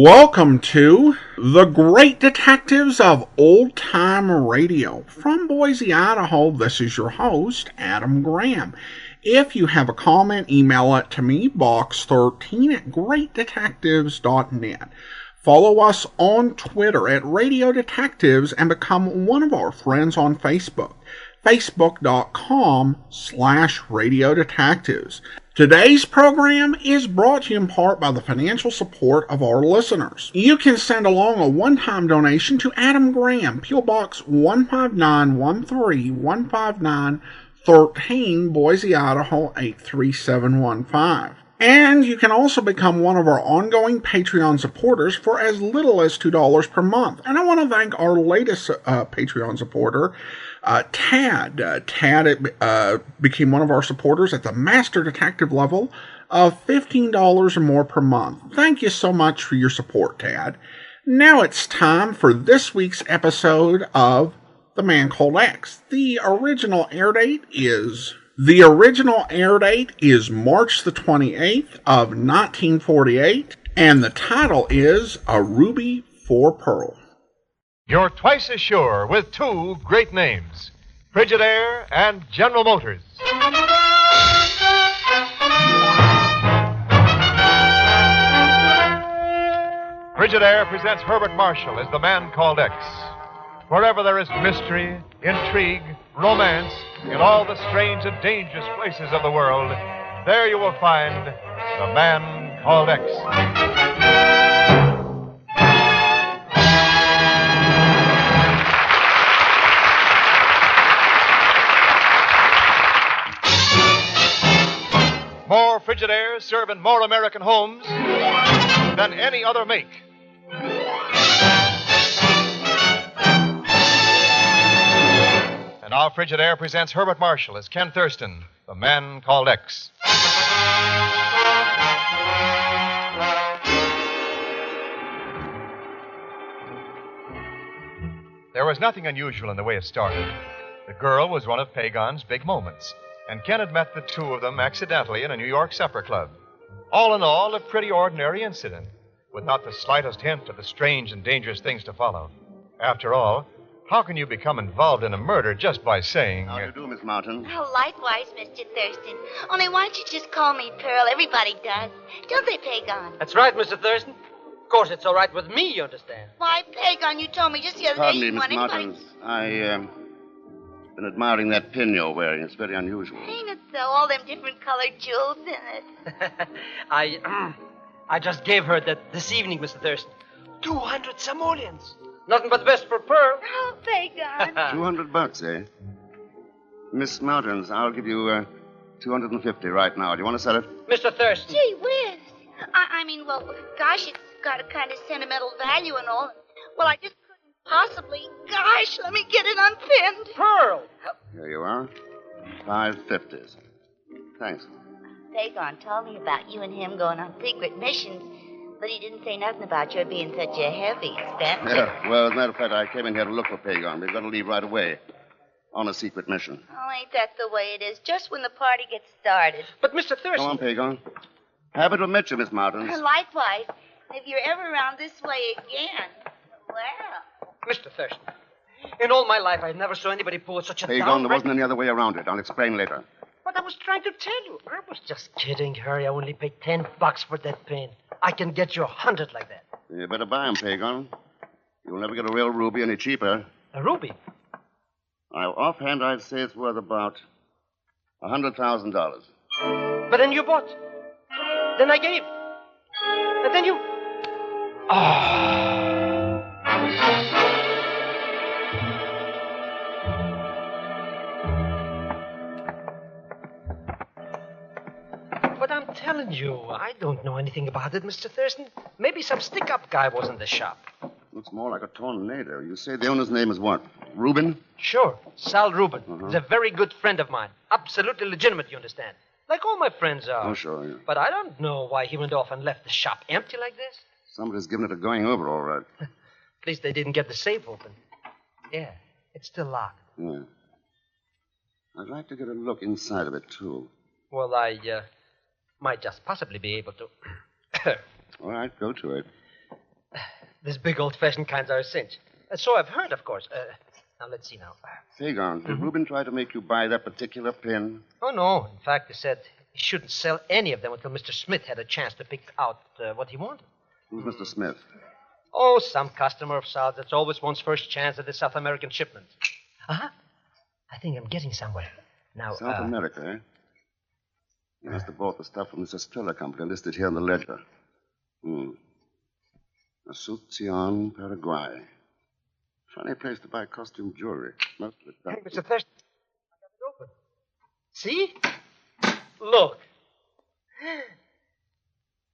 Welcome to The Great Detectives of Old Time Radio. From Boise, Idaho, this is your host, Adam Graham. If you have a comment, email it to me, box13 at greatdetectives.net. Follow us on Twitter at Radio Detectives and become one of our friends on Facebook. Facebook.com/Radio Detectives. Today's program is brought to you in part by the financial support of our listeners. You can send along a one-time donation to Adam Graham, P.O. Box 15913, 15913, Boise, Idaho 83715. And you can also become one of our ongoing Patreon supporters for as little as $2 per month. And I want to thank our latest Patreon supporter, Tad. Tad became one of our supporters at the Master Detective level of $15 or more per month. Thank you so much for your support, Tad. Now it's time for this week's episode of The Man Called X. The original air date is March the 28th of 1948, and the title is A Ruby for Pearl. You're twice as sure with two great names, Frigidaire and General Motors. Frigidaire presents Herbert Marshall as The Man Called X. Wherever there is mystery, intrigue, romance, in all the strange and dangerous places of the world, there you will find The Man Called X. More Frigidaires serve in more American homes than any other make. And now Frigidaire presents Herbert Marshall as Ken Thurston, The Man Called X. There was nothing unusual in the way it started. The girl was one of Pagon's big moments, and Ken had met the two of them accidentally in a New York supper club. All in all, a pretty ordinary incident, without the slightest hint of the strange and dangerous things to follow. After all, how can you become involved in a murder just by saying... How do you do, Miss Martin? Oh, likewise, Mr. Thurston. Only why don't you just call me Pearl? Everybody does. Don't they, Pagon? That's right, Mr. Thurston. Of course, it's all right with me, you understand. Why, Pagon, you told me just the other Pardon day me, you Miss wanted Martin. I've been admiring that pin you're wearing. It's very unusual. Ain't it so? All them different colored jewels in it. I just gave her that this evening, Mr. Thurston. 200 simoleons. Nothing but the best for Pearl. Oh, Pagon. $200, eh? Miss Martins, I'll give you $250 right now. Do you want to sell it? Mr. Thurston. Gee whiz. I mean, well, gosh, it's got a kind of sentimental value and all. Well, I just couldn't possibly. Gosh, let me get it unpinned. Pearl. Here you are. $5.50. Thanks. Pagon told me about you and him going on secret missions, but he didn't say nothing about your being such a heavy expense. Yeah, well, as a matter of fact, I came in here to look for Pagon. We've got to leave right away on a secret mission. Oh, ain't that the way it is? Just when the party gets started. But, Mr. Thurston... Come on, Pagon. Happy to meet you, Miss Martins. Likewise. If you're ever around this way again, well... Mr. Thurston, in all my life, I never saw anybody pull such a Pagon, there wasn't any other way around it. I'll explain later. But I was trying to tell you. I was just kidding, Harry. I only paid $10 for that pin. I can get you 100 like that. You better buy 'em, Pagon. You'll never get a real ruby any cheaper. A ruby? Offhand, I'd say it's worth about $100,000. But then you bought. Then I gave. And then you... But I'm telling you, I don't know anything about it, Mr. Thurston. Maybe some stick-up guy was in the shop. Looks more like a tornado. You say the owner's name is what? Reuben? Sure, Sal Rubin. Uh-huh. He's a very good friend of mine. Absolutely legitimate, you understand. Like all my friends are. Oh, sure, yeah. But I don't know why he went off and left the shop empty like this. Somebody's given it a going over, all right. At least they didn't get the safe open. Yeah, it's still locked. Yeah. I'd like to get a look inside of it, too. Well, I might just possibly be able to. All right, go to it. These big old-fashioned kinds are a cinch. So I've heard, of course. Now, let's see now. Fagon, did Reuben try to make you buy that particular pin? Oh, no. In fact, he said he shouldn't sell any of them until Mr. Smith had a chance to pick out what he wanted. Who's Mr. Smith? Oh, some customer of Sal's that's always wants first chance at the South American shipment. Uh-huh. I think I'm getting somewhere. Now, South America, eh? You must have bought the stuff from this Estrella company listed here in the ledger. Asunción, Paraguay. Funny place to buy costume jewelry. Most of it done. Hey, Mr. Thurston, I got it open. See? Look.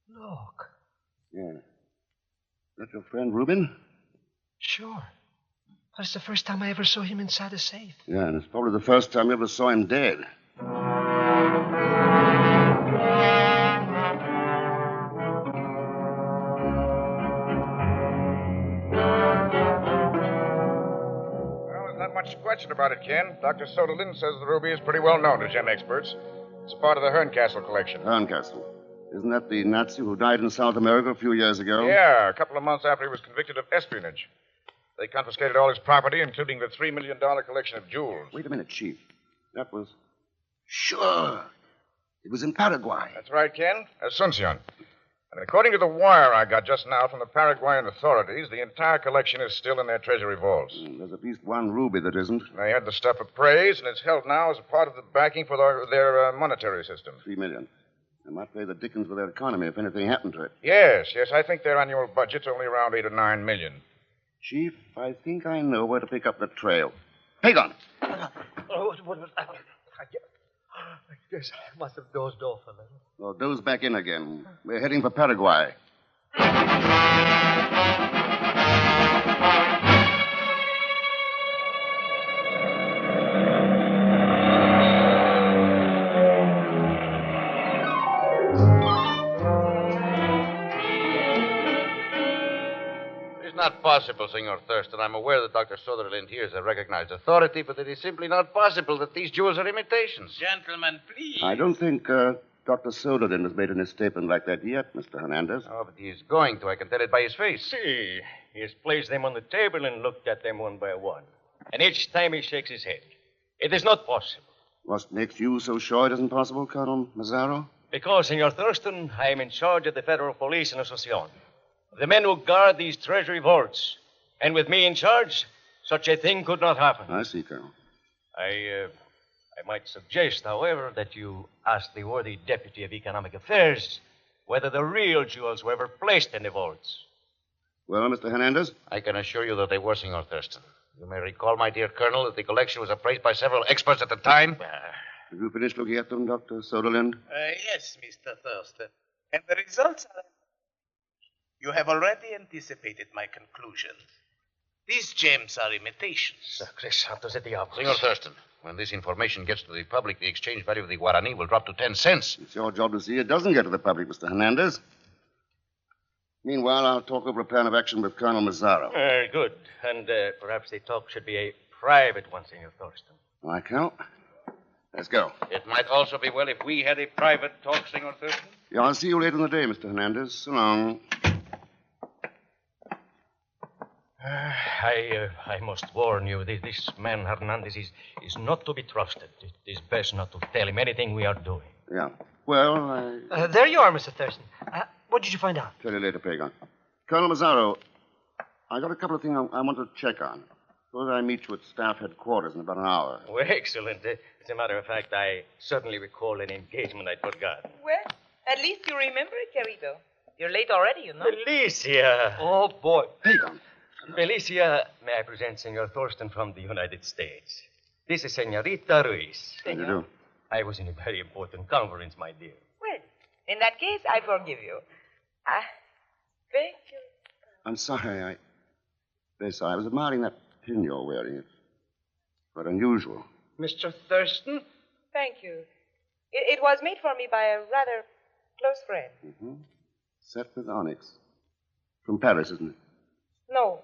Look. Yeah. That your friend Reuben? Sure. But it's the first time I ever saw him inside a safe. Yeah, and it's probably the first time you ever saw him dead. Much question about it, Ken. Dr. Soderlin says the ruby is pretty well known to gem experts. It's a part of the Herncastle collection. Herncastle. Isn't that the Nazi who died in South America a few years ago? Yeah, a couple of months after he was convicted of espionage. They confiscated all his property, including the $3 million collection of jewels. Wait a minute, Chief. That was... Sure. It was in Paraguay. That's right, Ken. Asunción. And according to the wire I got just now from the Paraguayan authorities, the entire collection is still in their treasury vaults. There's at least one ruby that isn't. They had the stuff appraised, and it's held now as a part of the backing for their monetary system. $3 million. They might pay the dickens with their economy if anything happened to it. Yes. I think their annual budget's only around $8 or $9 million. Chief, I think I know where to pick up the trail. Pagon! I guess I must have dozed off a little. Well, doze back in again. We're heading for Paraguay. It's not possible, Senor Thurston. I'm aware that Dr. Sutherland here is a recognized authority, but it is simply not possible that these jewels are imitations. Gentlemen, please. I don't think Dr. Soderlin has made any statement like that yet, Mr. Hernandez. Oh, but he is going to. I can tell it by his face. See, he has placed them on the table and looked at them one by one. And each time he shakes his head. It is not possible. What makes you so sure it isn't possible, Colonel Mazzaro? Because, Senor Thurston, I am in charge of the federal police in Asunción. The men who guard these treasury vaults. And with me in charge, such a thing could not happen. I see, Colonel. I might suggest, however, that you ask the worthy Deputy of Economic Affairs whether the real jewels were ever placed in the vaults. Well, Mr. Hernandez? I can assure you that they were, Senor Thurston. You may recall, my dear Colonel, that the collection was appraised by several experts at the time. Have you finished looking at them, Dr. Soderlin? Yes, Mr. Thurston. And the results are... You have already anticipated my conclusions. These gems are imitations. Sacre santos de diablos. Senor Thurston, when this information gets to the public, the exchange value of the Guarani will drop to 10 cents. It's your job to see it doesn't get to the public, Mr. Hernandez. Meanwhile, I'll talk over a plan of action with Colonel Mazzaro. Very good. And perhaps the talk should be a private one, Senor Thurston. All right, Colonel. Let's go. It might also be well if we had a private talk, Senor Thurston. Yeah, I'll see you later in the day, Mr. Hernandez. So long. I must warn you, this man Hernandez is not to be trusted. It is best not to tell him anything we are doing. Yeah. Well, There you are, Mr. Thurston. What did you find out? Tell you later, Pagon. Colonel Mazzaro, I got a couple of things I want to check on. Suppose I meet you at staff headquarters in about an hour. Well, excellent. As a matter of fact, I certainly recall an engagement I'd forgotten. Well, at least you remember it, querido. You're late already, you know. Felicia! Oh, boy. Pagon. Felicia, may I present Senor Thurston from the United States? This is Senorita Ruiz. How do you do? I was in a very important conference, my dear. Well, in that case, I forgive you. Thank you. I'm sorry, very sorry. I was admiring that pin you're wearing. It's quite unusual. Mr. Thurston? Thank you. It was made for me by a rather close friend. Mm-hmm. Set with onyx. From Paris, isn't it? No.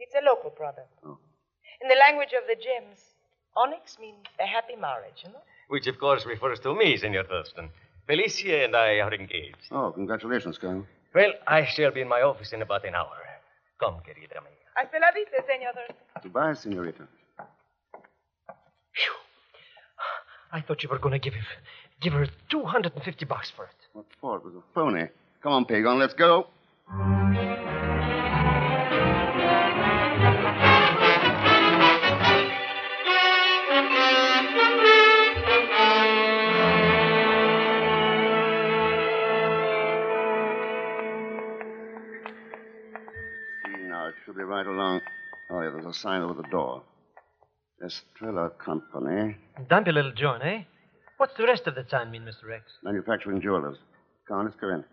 It's a local product. Oh. In the language of the gems, onyx means a happy marriage, you know? Which, of course, refers to me, Senor Thurston. Felicia and I are engaged. Oh, congratulations, Colonel. Well, I shall be in my office in about an hour. Come, querida mia. Hasta la vista, Senor Thurston. Goodbye, senorita. Phew. I thought you were going to give her $250 for it. What for? It was a phony. Come on, Pagon, let's go. It should be right along. Oh, yeah, there's a sign over the door. Estrella Company. Dumpy little joint, eh? What's the rest of the sign mean, Mr. Rex? Manufacturing jewelers. Come on, let's go in.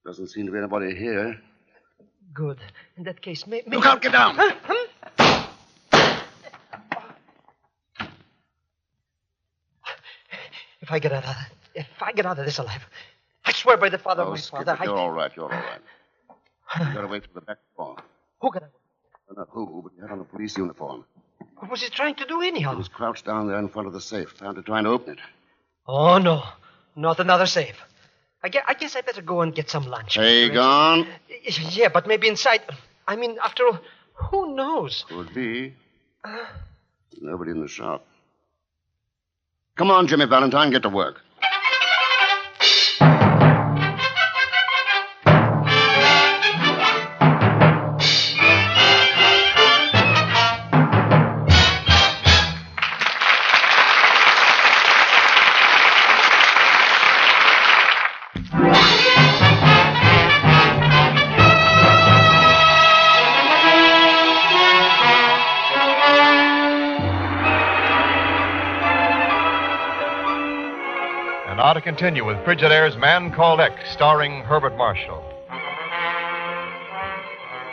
Doesn't seem to be anybody here. Good. In that case, maybe... Look out, get down! Huh? If I get out of this alive, I swear by the father of my father, You're all right, you're all right. You got away from the back door. Who got away? Not who, but you had on a police uniform. What was he trying to do anyhow? He was crouched down there in front of the safe, trying to open it. Oh, no. Not another safe. I guess I better go and get some lunch. Pagon? Yeah, but maybe inside... I mean, after all, who knows? Could be. Nobody in the shop. Come on, Jimmy Valentine, get to work. Now to continue with Frigidaire's Man Called X, starring Herbert Marshall.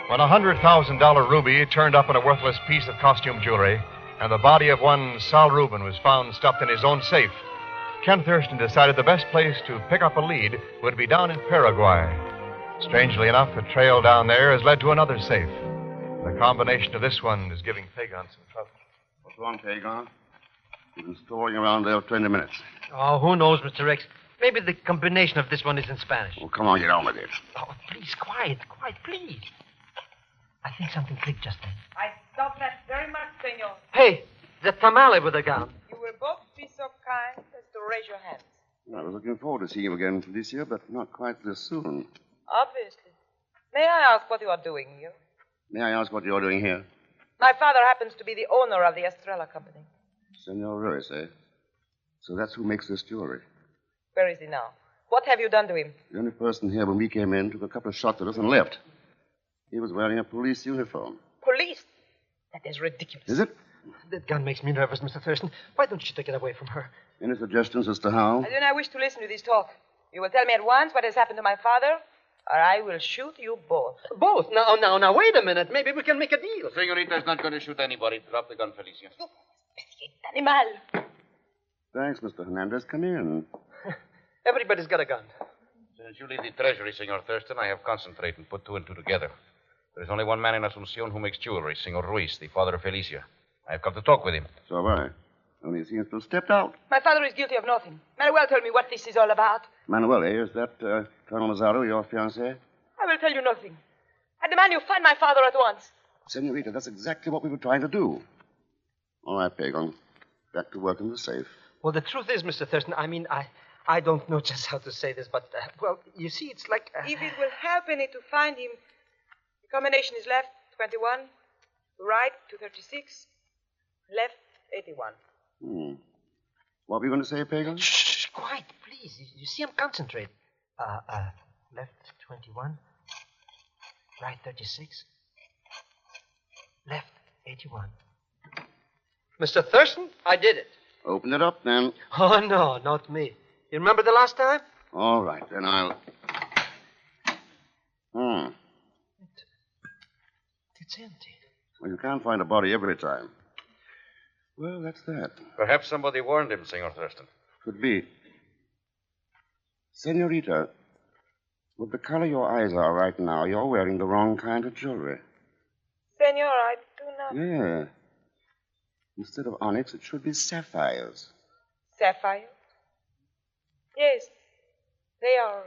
When a $100,000 ruby turned up in a worthless piece of costume jewelry, and the body of one Sal Rubin was found stuffed in his own safe, Ken Thurston decided the best place to pick up a lead would be down in Paraguay. Strangely enough, the trail down there has led to another safe. The combination of this one is giving Pagon some trouble. What's wrong, Pagon? You've been storing around there for 20 minutes. Oh, who knows, Mr. Rex? Maybe the combination of this one is in Spanish. Well, come on, get on with it. Oh, please, quiet, please. I think something clicked just then. I doubt that very much, Senor. Hey, the tamale with the gun. You will both be so kind as to raise your hands. I was looking forward to seeing you again this year, but not quite this soon. Obviously. May I ask what you are doing here? May I ask what you're doing here? My father happens to be the owner of the Estrella Company. Senor Ruiz, eh? So that's who makes this jewelry. Where is he now? What have you done to him? The only person here when we came in took a couple of shots at us and left. He was wearing a police uniform. Police? That is ridiculous. Is it? That gun makes me nervous, Mr. Thurston. Why don't you take it away from her? Any suggestions as to how? I do not wish to listen to this talk. You will tell me at once what has happened to my father, or I will shoot you both. Both? Now, wait a minute. Maybe we can make a deal. Senorita's not going to shoot anybody. Drop the gun, Felicia. Animal. Thanks, Mr. Hernandez. Come in. Everybody's got a gun. Since you lead the treasury, Senor Thurston, I have concentrated and put two and two together. There is only one man in Asuncion who makes jewelry, Senor Ruiz, the father of Felicia. I have come to talk with him. So have I. Only he seems to have stepped out. My father is guilty of nothing. Manuel, tell me what this is all about. Manuel, eh? Is that Colonel Mazzaro, your fiancé? I will tell you nothing. I demand you find my father at once. Senorita, that's exactly what we were trying to do. All right, Pagon. Back to work in the safe. Well, the truth is, Mr. Thurston, I don't know just how to say this, but, well, you see, it's like... If it will help any to find him, the combination is left 21, right 236, left 81. What were you going to say, Pagan? Shh, quiet, please. You see, I'm concentrating. Left 21, right 36, left 81. Mr. Thurston, I did it. Open it up, then. Oh, no, not me. You remember the last time? All right, then I'll... It's empty. Well, you can't find a body every time. Well, that's that. Perhaps somebody warned him, Senor Thurston. Could be. Senorita, with the color your eyes are right now, you're wearing the wrong kind of jewelry. Senor, I do not... Yeah. Instead of onyx, it should be sapphires. Sapphire? Yes. They are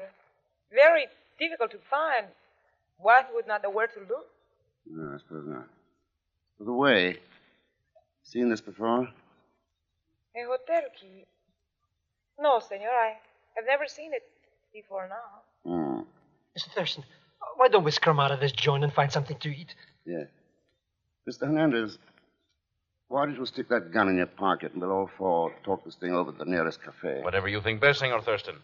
very difficult to find. One would not know where to look. No, I suppose not. By the way, seen this before? A hotel key. No, senor, I have never seen it before now. Hmm. Mr. Thurston, why don't we scrum out of this joint and find something to eat? Yeah. Mr. Hernandez, why did you stick that gun in your pocket and we'll all four talk this thing over at the nearest cafe? Whatever you think best, Senor Thurston.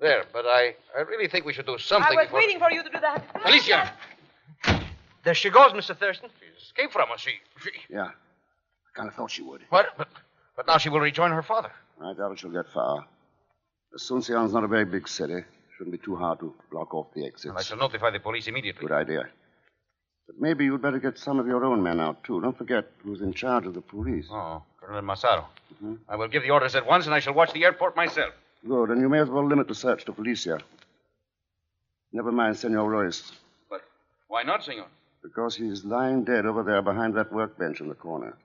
There, but I really think we should do something I was before... waiting for you to do that. Alicia! There she goes, Mr. Thurston. She escaped from us. She... Yeah. I kind of thought she would. What? But now she will rejoin her father. I doubt she'll get far. Asuncion's not a very big city. Shouldn't be too hard to block off the exits. And I shall notify the police immediately. Good idea. But maybe you'd better get some of your own men out, too. Don't forget who's in charge of the police. Oh, Colonel Massaro. Mm-hmm. I will give the orders at once, and I shall watch the airport myself. Good, and you may as well limit the search to Felicia. Never mind Senor Royce, But why not, Senor? because he's lying dead over there behind that workbench in the corner.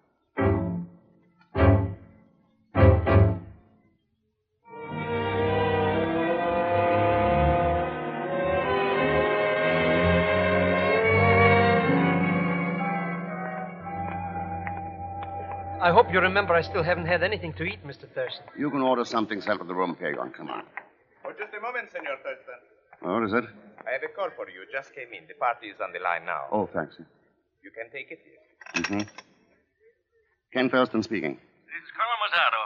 I hope you remember I still haven't had anything to eat, Mr. Thurston. You can order something sent to the room, Pagon. Come on. Oh, just a moment, Senor Thurston. Oh, is it? I have a call for you. Just came in. The party is on the line now. Oh, thanks. You can take it here. Mm-hmm. Ken Thurston speaking. This is Colonel Mazzaro.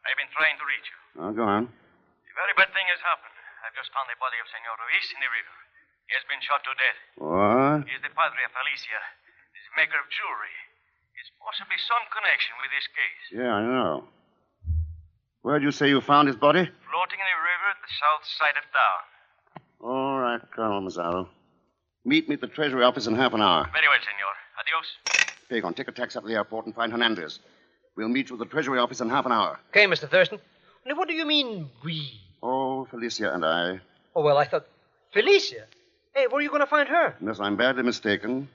I've been trying to reach you. Oh, go on. A very bad thing has happened. I've just found the body of Senor Ruiz in the river. He has been shot to death. What? He is the padre of Felicia, this maker of jewelry. It's possibly some connection with this case. Yeah, I know. Where'd you say you found his body? Floating in the river at the south side of town. All right, Colonel Mazzaro. Meet me at the Treasury office in half an hour. Very well, senor. Adios. Pagon, take a taxi up to the airport and find Hernandez. We'll meet you at the Treasury office in half an hour. Okay, Mr. Thurston. Now, what do you mean, we? Oh, Felicia and I. Oh, well, I thought... Felicia? Hey, where are you going to find her? Unless I'm badly mistaken,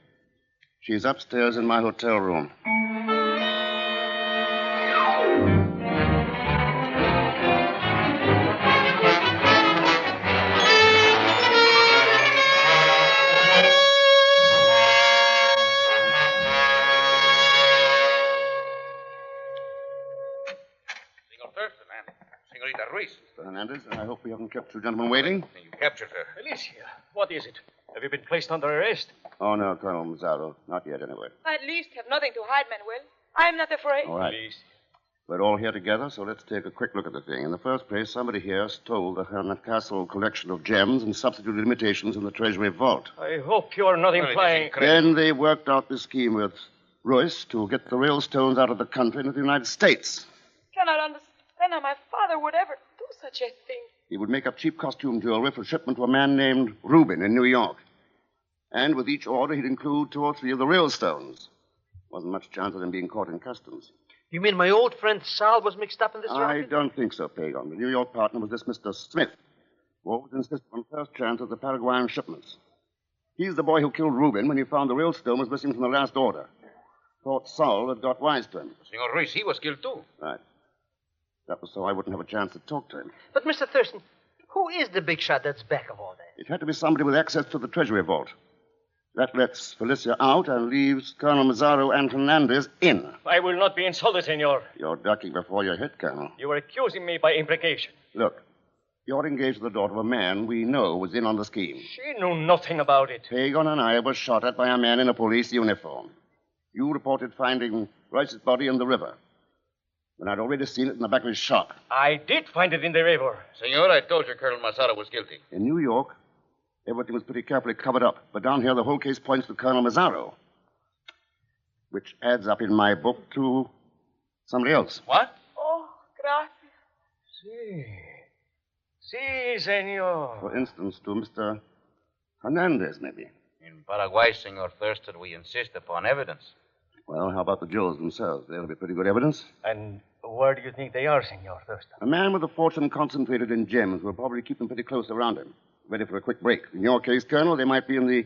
she's upstairs in my hotel room. Senor Thurston and Senorita Ruiz. Mr. Hernandez, I hope we haven't kept you gentlemen waiting. You captured her. Felicia, what is it? Have you been placed under arrest? Oh, no, Colonel Mazzaro. Not yet, anyway. I at least have nothing to hide, Manuel. I am not afraid. All right. We're all here together, so let's take a quick look at the thing. In the first place, somebody here stole the Hernet Castle collection of gems and substituted imitations in the Treasury vault. I hope you are not implying... Then they worked out this scheme with Royce to get the real stones out of the country into the United States. Cannot understand how my father would ever do such a thing. He would make up cheap costume jewelry for shipment to a man named Rubin in New York. And with each order, he'd include 2 or 3 of the real stones. Wasn't much chance of him being caught in customs. You mean my old friend Sal was mixed up in this I racket? don't think so, Pagon. The New York partner was this Mr. Smith, who always insisted on first chance of the Paraguayan shipments. He's the boy who killed Rubin when he found the real stone was missing from the last order. Thought Saul had got wise to him. Senor Ruiz, he was killed too. Right. That was so I wouldn't have a chance to talk to him. But, Mr. Thurston, who is the big shot that's back of all that? It had to be somebody with access to the Treasury vault. That lets Felicia out and leaves Colonel Mazzaro and Hernandez in. I will not be insulted, senor. You're ducking before you're hit, Colonel. You are accusing me by implication. Look, you're engaged with the daughter of a man we know was in on the scheme. She knew nothing about it. Pagon and I were shot at by a man in a police uniform. You reported finding Royce's body in the river. When I'd already seen it in the back of his shop. I did find it in the river. Senor, I told you Colonel Massaro was guilty. In New York, everything was pretty carefully covered up. But down here, the whole case points to Colonel Mazzaro. Which adds up in my book to somebody else. What? Oh, gracias. Si, senor. For instance, to Mr. Hernandez, maybe. In Paraguay, Senor Thurston, we insist upon evidence. Well, how about the jewels themselves? They'll be pretty good evidence. And where do you think they are, Senor Thurston? A man with a fortune concentrated in gems will probably keep them pretty close around him, ready for a quick break. In your case, Colonel, they might be in the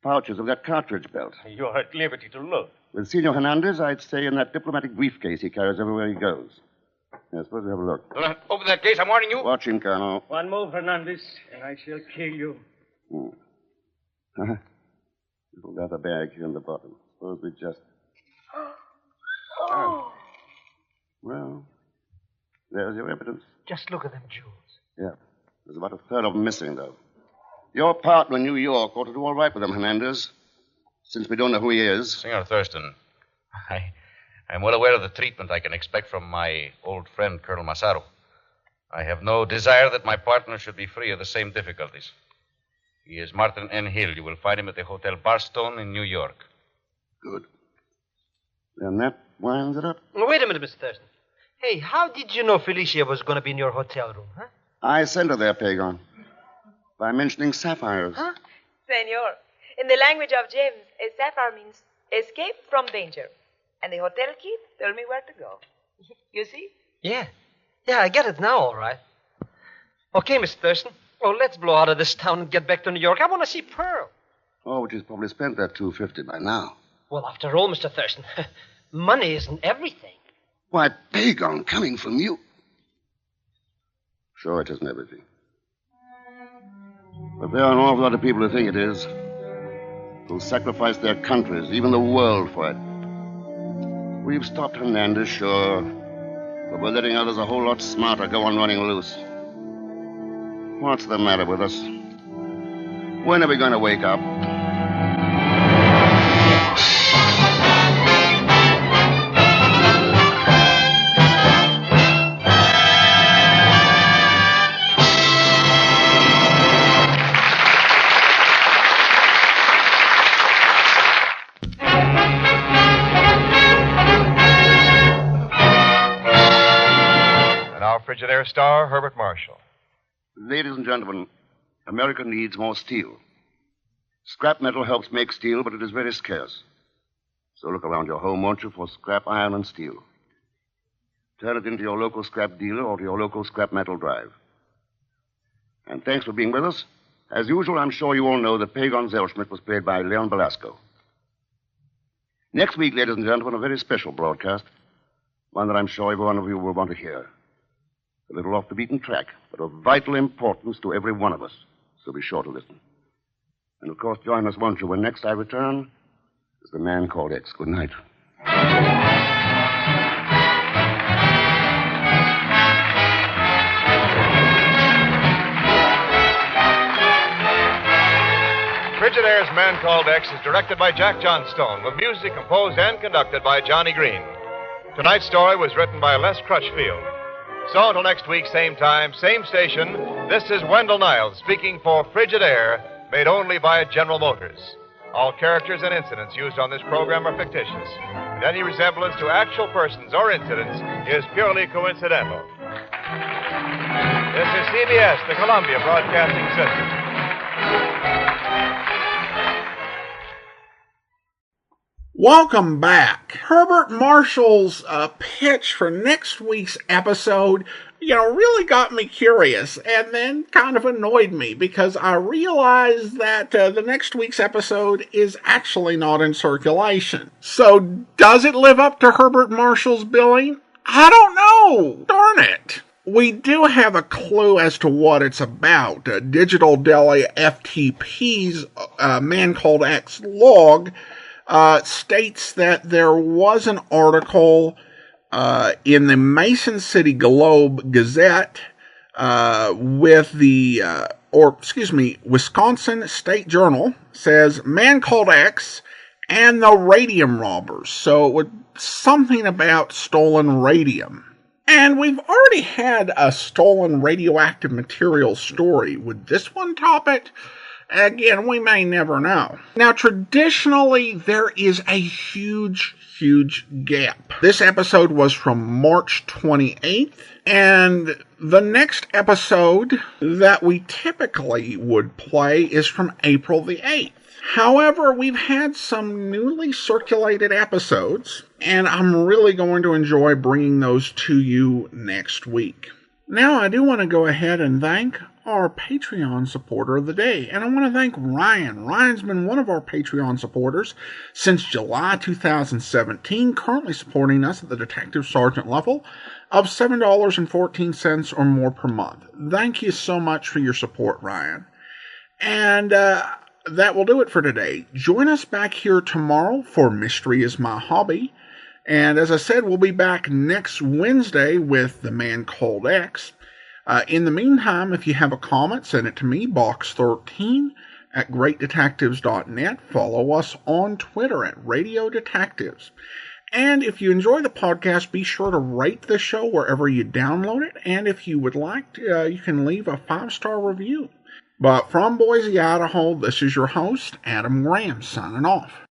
pouches of that cartridge belt. You are at liberty to look. With Senor Hernandez, I'd say in that diplomatic briefcase he carries everywhere he goes. Yeah, suppose we have a look. Open that case, I'm warning you. Watch him, Colonel. One move, Hernandez, and I shall kill you. Uh-huh. You pulled out the bag here in the bottom. Suppose we just... Oh. Well, there's your evidence. Just look at them jewels. Yeah. There's about a third of them missing, though. Your partner in New York ought to do all right with them, Hernandez. Since we don't know who he is. Senor Thurston, I'm well aware of the treatment I can expect from my old friend, Colonel Massaro. I have no desire that my partner should be free of the same difficulties. He is Martin N. Hill. You will find him at the Hotel Barstone in New York. Good. Then that winds it up. Wait a minute, Mr. Thurston. Hey, how did you know Felicia was going to be in your hotel room, huh? I sent her there, Pagon. By mentioning sapphires. Huh? Senor, in the language of James, a sapphire means escape from danger. And the hotel key told me where to go. You see? Yeah, I get it now, all right. Okay, Mr. Thurston. Oh, let's blow out of this town and get back to New York. I want to see Pearl. Oh, but she's probably spent that $250 by now. Well, after all, Mr. Thurston, money isn't everything. Why, Pagon, coming from you. Sure, it isn't everything. But there are an awful lot of people who think it is. Who'll sacrifice their countries, even the world, for it. We've stopped Hernandez, sure. But we're letting others a whole lot smarter go on running loose. What's the matter with us? When are we going to wake up? Frigidaire star, Herbert Marshall. Ladies and gentlemen, America needs more steel. Scrap metal helps make steel, but it is very scarce. So look around your home, won't you, for scrap iron and steel. Turn it into your local scrap dealer or to your local scrap metal drive. And thanks for being with us. As usual, I'm sure you all know that Pagon Zellschmidt was played by Leon Belasco. Next week, ladies and gentlemen, a very special broadcast. One that I'm sure every one of you will want to hear. A little off the beaten track, but of vital importance to every one of us. So be sure to listen. And, of course, join us, won't you, when next I return is The Man Called X. Good night. Frigidaire's Man Called X is directed by Jack Johnstone, with music composed and conducted by Johnny Green. Tonight's story was written by Les Crutchfield. So until next week, same time, same station, this is Wendell Niles speaking for Frigidaire, made only by General Motors. All characters and incidents used on this program are fictitious, and any resemblance to actual persons or incidents is purely coincidental. This is CBS, the Columbia Broadcasting System. Welcome back. Herbert Marshall's pitch for next week's episode, really got me curious and then kind of annoyed me because I realized that the next week's episode is actually not in circulation. So does it live up to Herbert Marshall's billing? I don't know. Darn it. We do have a clue as to what it's about. Digital Deli FTP's Man Called X log states that there was an article in the Mason City Globe Gazette with Wisconsin State Journal says Man Called X and the Radium Robbers. So it was something about stolen radium. And we've already had a stolen radioactive material story. Would this one top it? Again, we may never know. Now, traditionally, there is a huge gap. This episode was from March 28th, and the next episode that we typically would play is from April the 8th. However, we've had some newly circulated episodes, and I'm really going to enjoy bringing those to you next week. Now, I do want to go ahead and thank our Patreon supporter of the day. And I want to thank Ryan. Ryan's been one of our Patreon supporters since July 2017, currently supporting us at the Detective Sergeant level of $7.14 or more per month. Thank you so much for your support, Ryan. And that will do it for today. Join us back here tomorrow for Mystery is My Hobby. And as I said, we'll be back next Wednesday with The Man Called X. In the meantime, if you have a comment, send it to me, box13 at greatdetectives.net. Follow us on Twitter at Radio Detectives. And if you enjoy the podcast, be sure to rate the show wherever you download it. And if you would like to, you can leave a 5-star review. But from Boise, Idaho, this is your host, Adam Graham, signing off.